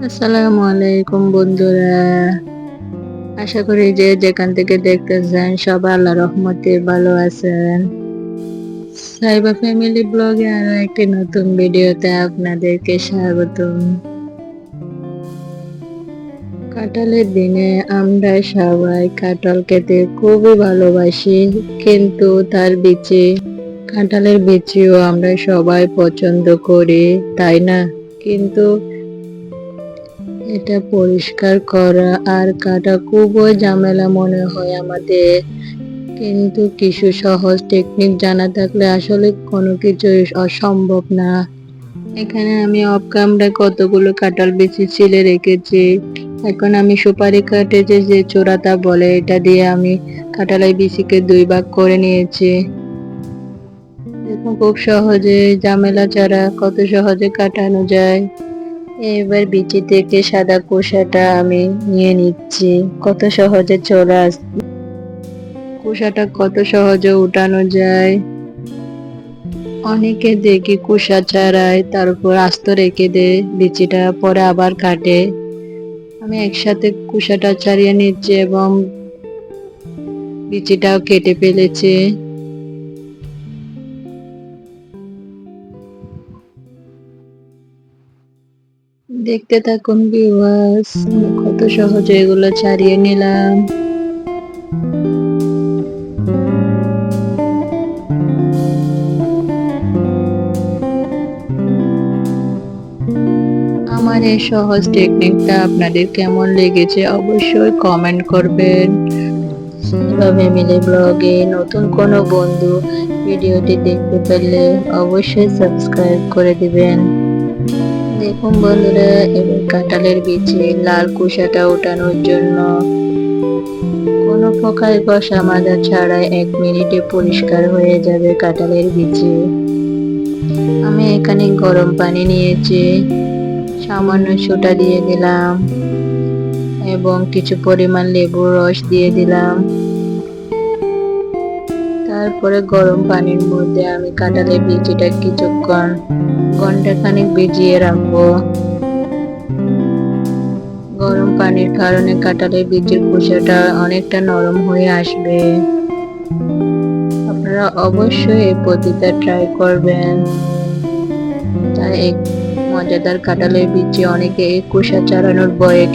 আসসালামু আলাইকুম বন্ধুরা। আশা করি যে যেখান থেকে দেখতেছেন সবাই আল্লাহর রহমতে ভালো আছেন। সাইবা ফ্যামিলি ব্লগে আরো একটি নতুন ভিডিওতে আপনাদেরকে স্বাগতম। কাঁঠালের দিনে আমরা সবাই কাঁঠাল খেতে খুবই ভালোবাসি, কিন্তু কাঁঠালের বিচিও আমরা সবাই পছন্দ করি, তাই না? কিন্তু এটা পরিষ্কার করা আর কাটা খুবই ঝামেলা মনে হয় আমাদের, কিন্তু কিছু সহজ টেকনিক জানা থাকলে আসলে কোনো কিছুই অসম্ভব না। এখানে আমি অফ ক্যামেরায় কতগুলো কাঁঠাল বিচি ছিলে রেখেছি। এখন আমি সুপারি কাঠে যে চোরাতা বলে, এটা দিয়ে আমি কাঁঠালের বিচিকে 2 ভাগ করে নিয়েছি। দেখুন, খুব সহজে, ঝামেলা ছাড়া কত সহজে কাটানো যায়। এবার বিচি থেকে সাদা খোসাটা আমি নিয়ে নিচ্ছি। কত সহজে চলে আসছে, খোসাটা কত সহজে উঠানো যায়। অনেকে দেখি খোসা ছাড়াই তারপর আস্ত রেখে দেয় বিচিটা, পরে আবার কাটে। আমি একসাথে খোসাটা ছাড়িয়ে নিচ্ছি এবং বিচিটাও কেটে ফেলেছি। দেখতে থাকুন ভিউয়ার্স, কত সহজে এগুলো ছাড়িয়ে নিলাম। আমার এই সহজ টেকনিকটা আপনাদের কেমন লেগেছে অবশ্যই কমেন্ট করবেন। ফ্যামিলি ব্লগে নতুন কোনো বন্ধু ভিডিওটি দেখতে পেলে অবশ্যই সাবস্ক্রাইব করে দিবেন। দেখুন বন্ধুরা, এবার কাঁঠালের বিচি লাল খোসাটা ওঠানোর জন্য কোনো প্রকার ঘষা মাজা ছাড়াই 1 মিনিটে পরিষ্কার হয়ে যাবে কাঁঠালের বিচি। আমি এখানে গরম পানি নিয়েছি, সামান্য সোডা দিয়ে দিলাম এবং কিছু পরিমাণ লেবুর রস দিয়ে দিলাম। তারপরে গরম পানির মধ্যে আমি কাঁঠালের বিচিটা কিছুক্ষণ, ঘন্টাখানেক ভিজিয়ে রাখবো। গরম পানির কারণে কাঁঠালের বিচির খোসাটা অনেকটা নরম হয়ে আসবে। আপনারা অবশ্যই এই পদ্ধতিটা ট্রাই করবেন। তাই এই মজাদার কাঁঠালের বিচি অনেকে এই খোসা ছাড়ানোর ভয়ে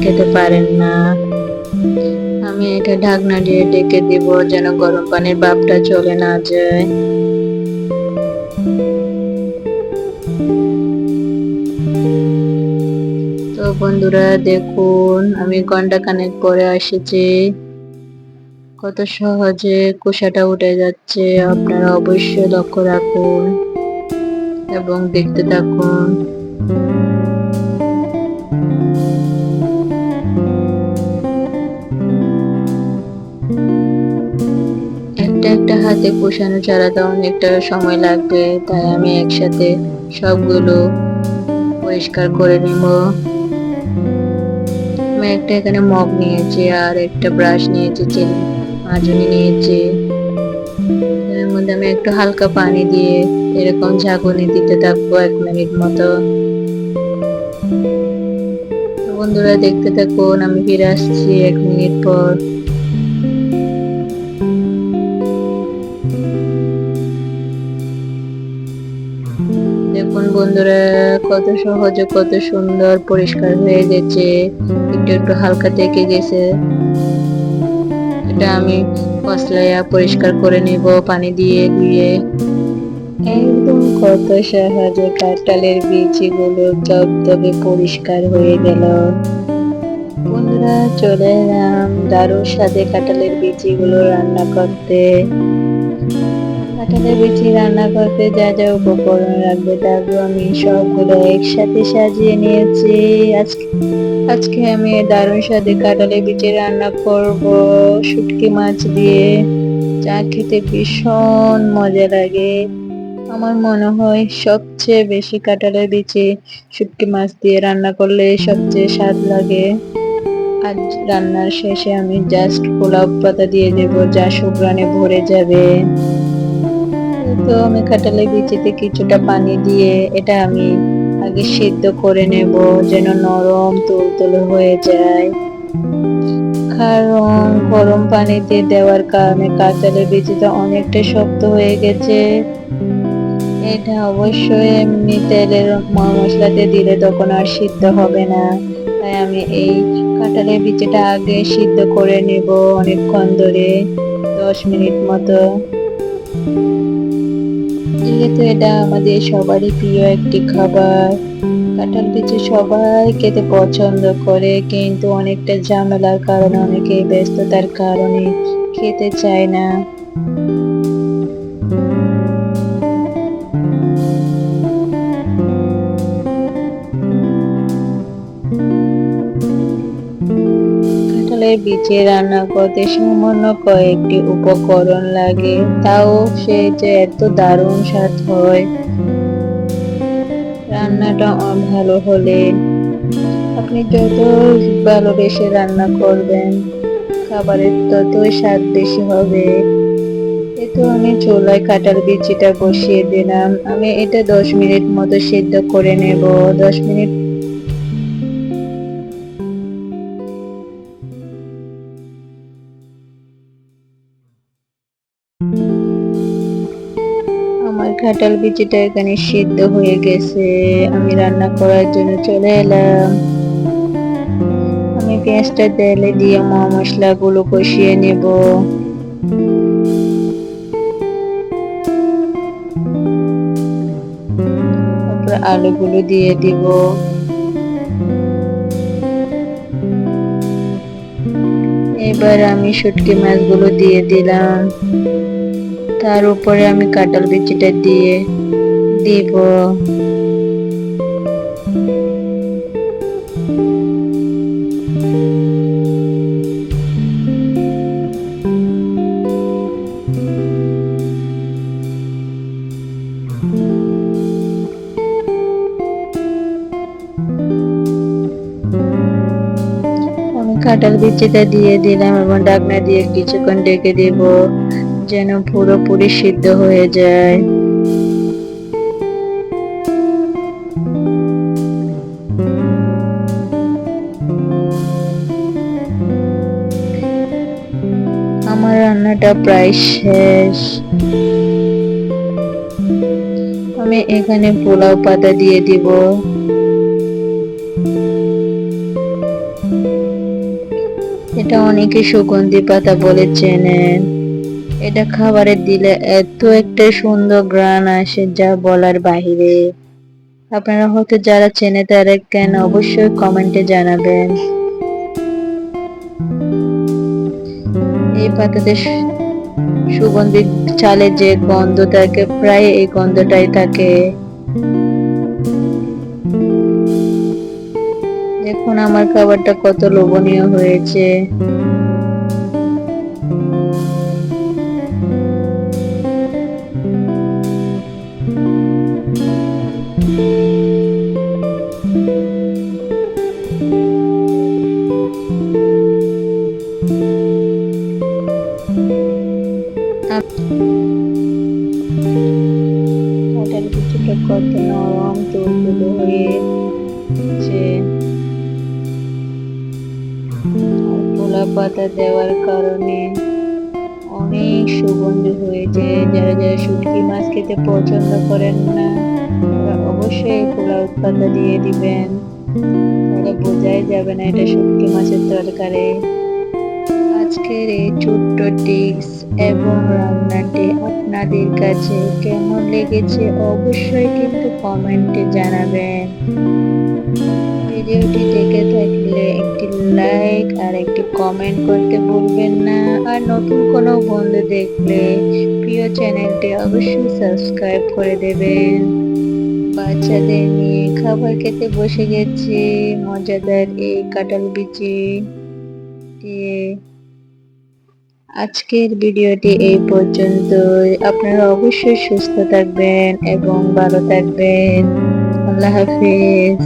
খেতে পারেন না। আমি এটা ঢাকনা দিয়ে ঢেকে দিব যেন গরম পানির ভাপটা চলে না যায়। তো বন্ধুরা দেখুন, আমি ঘন্টাখানেক পরে এসেছি, কত সহজে খোসাটা উঠে যাচ্ছে। আপনারা অবশ্যই লক্ষ্য রাখুন এবং দেখতে থাকুন। একটা একটা হাতে কুশানো ছাড়াতে অনেকটা সময় লাগবে, তাই আমি একসাথে সবগুলো পরিষ্কার করে নিব। আমি একটা এখানে মগ নিয়েছি আর একটা ব্রাশ নিয়েছি, মাজনি নিয়েছি। এর মধ্যে আমি একটু হালকা পানি দিয়ে এরকম ঝাঁকুনি দিতে থাকবো 1 মিনিট মতো। বন্ধুরা দেখতে থাকুন, আমি ফিরে আসছি 1 মিনিট পর। দেখুন বন্ধুরা, কত সহজে কত সুন্দর পরিষ্কার হয়ে গেছে। একটু একটু হালকা থেকে গেছে, এটা আমি কসলাইয়া পরিষ্কার করে নিব পানি দিয়ে ধুয়ে। একদম কত সহজে কাঁঠালের বীজগুলো ধবধবে পরিষ্কার হয়ে গেল। বন্ধুরা চলে এলাম দারুণ স্বাদে কাঁঠালের বিচিগুলো রান্না করতে। কাঁঠালের বিচি রান্না করতে যা যা উপকরণ লাগবে তারপর আমি সবগুলো একসাথে সাজিয়ে নিয়েছি। আজকে আমি দারুণ স্বাদে কাঁঠালের বিচি রান্না করব শুটকি মাছ দিয়ে, যা খেতে ভীষণ মজা লাগে। আমার মনে হয় সবচেয়ে বেশি কাঁঠালের বিচি শুটকি মাছ দিয়ে রান্না করলে সবচেয়ে স্বাদ লাগে। আজ রান্নার শেষে আমি জাস্ট পোলাও পাতা দিয়ে দেবো, যা সুঘ্রাণে ভরে যাবে। তো আমি কাঁঠালের বিচিতে কিছুটা পানি দিয়ে এটা আমি আগে সিদ্ধ করে নেব যেন নরম তুলতুলে হয়ে যায়। কারণ গরম পানিতে দেওয়ার কারণে কাঁঠালের বিচিটা অনেকটা শক্ত হয়ে গেছে। এটা অবশ্যই এমনি তেলের মশলাতে দিলে তখন আর সিদ্ধ হবে না। তাই আমি এই কাঁঠালের বিচিটা আগে সিদ্ধ করে নেব অনেকক্ষণ ধরে, 10 মিনিট মতো। যেহেতু এটা আমাদের সবারই প্রিয় একটি খাবার, কাঁঠাল বিচি সবাই খেতে পছন্দ করে, কিন্তু অনেকটা ঝামেলার কারণে অনেকেই ব্যস্ততার কারণে খেতে চায় না। কাঁঠালের বীজে রান্না করতে সামান্য কয়েকটি উপকরণ লাগে, তাও সে যে এত দারুণ স্বাদ হয়। রান্নাটা ভালো হলে আপনি যত ভালোবেসে রান্না করবেন খাবারের ততই স্বাদ বেশি হবে। এতো আমি চুলায় কাঁঠাল বিচিটা বসিয়ে দিলাম, আমি এটা 10 মিনিট মতো সিদ্ধ করে নেব। 10 মিনিট আমার কাঁঠাল বিচিটা এখানে সিদ্ধ হয়ে গেছে, আমি রান্না করার জন্য চলে এলাম। আমি পেঁয়াজটা তেলে দিয়ে মশলা গুলো কষিয়ে নেব। তারপর আলুগুলো দিয়ে দিব। এবার আমি শুটকি মাছগুলো দিয়ে দিলাম, তার উপরে আমি কাঁঠাল বিচিটা দিয়ে দিব। আমি কাঁঠাল বিচিটা দিয়ে দিলাম এবং ঢাকনা দিয়ে কিছুক্ষণ ঢেকে দেব যেন পুরোপুরি সিদ্ধ হয়ে যায়। আমার রান্নাটা প্রায় শেষ। আমি এখানে পোলাও পাতা দিয়ে দিব। এটা অনেকে সুগন্ধি পাতা বলে চেনেন। এটা খাবারে দিলে এত একটা সুন্দর ঘ্রাণ আসে যা বলার বাহিরে। আপনারা হয়তো যারা চেনে তারা কেন অবশ্যই কমেন্টে জানাবেন। এই পাতাতে সুগন্ধি চালে যে গন্ধ থাকে প্রায় এই গন্ধটাই থাকে। দেখুন আমার খাবারটা কত লোভনীয় হয়েছে। কাঁঠাল বিচিটা কত নরম তুলতুলে হয়েছে। আর পোলা পাতা দেওয়ার কারণে অনেক সুগন্ধি হয়েছে। যারা যারা শুটকি মাছ খেতে পছন্দ করেন না তারা অবশ্যই পোলাও পাতা দিয়ে দিবেন, তাহলে বোঝাই যাবে না এটা শুটকি মাছের তরকারি। আজকের এই ছোট্ট টিপস এবং রান্নাটি আপনাদের কাছে কেমন লেগেছে অবশ্যই কিন্তু কমেন্টে জানাবেন। ভিডিওটি দেখে থাকলে একটি লাইক আর একটি কমেন্ট করতে ভুলবেন না। আর নতুন কোনো বন্ধু দেখলে প্রিয় চ্যানেলটি অবশ্যই সাবস্ক্রাইব করে দেবেন। বাচ্চাদের নিয়ে খাবার খেতে বসে গেছি মজাদার এই কাঁঠাল বিচি দিয়ে। আজকের ভিডিওটি এই পর্যন্তই। আপনারা অবশ্যই সুস্থ থাকবেন এবং ভালো থাকবেন। আল্লাহ হাফেজ।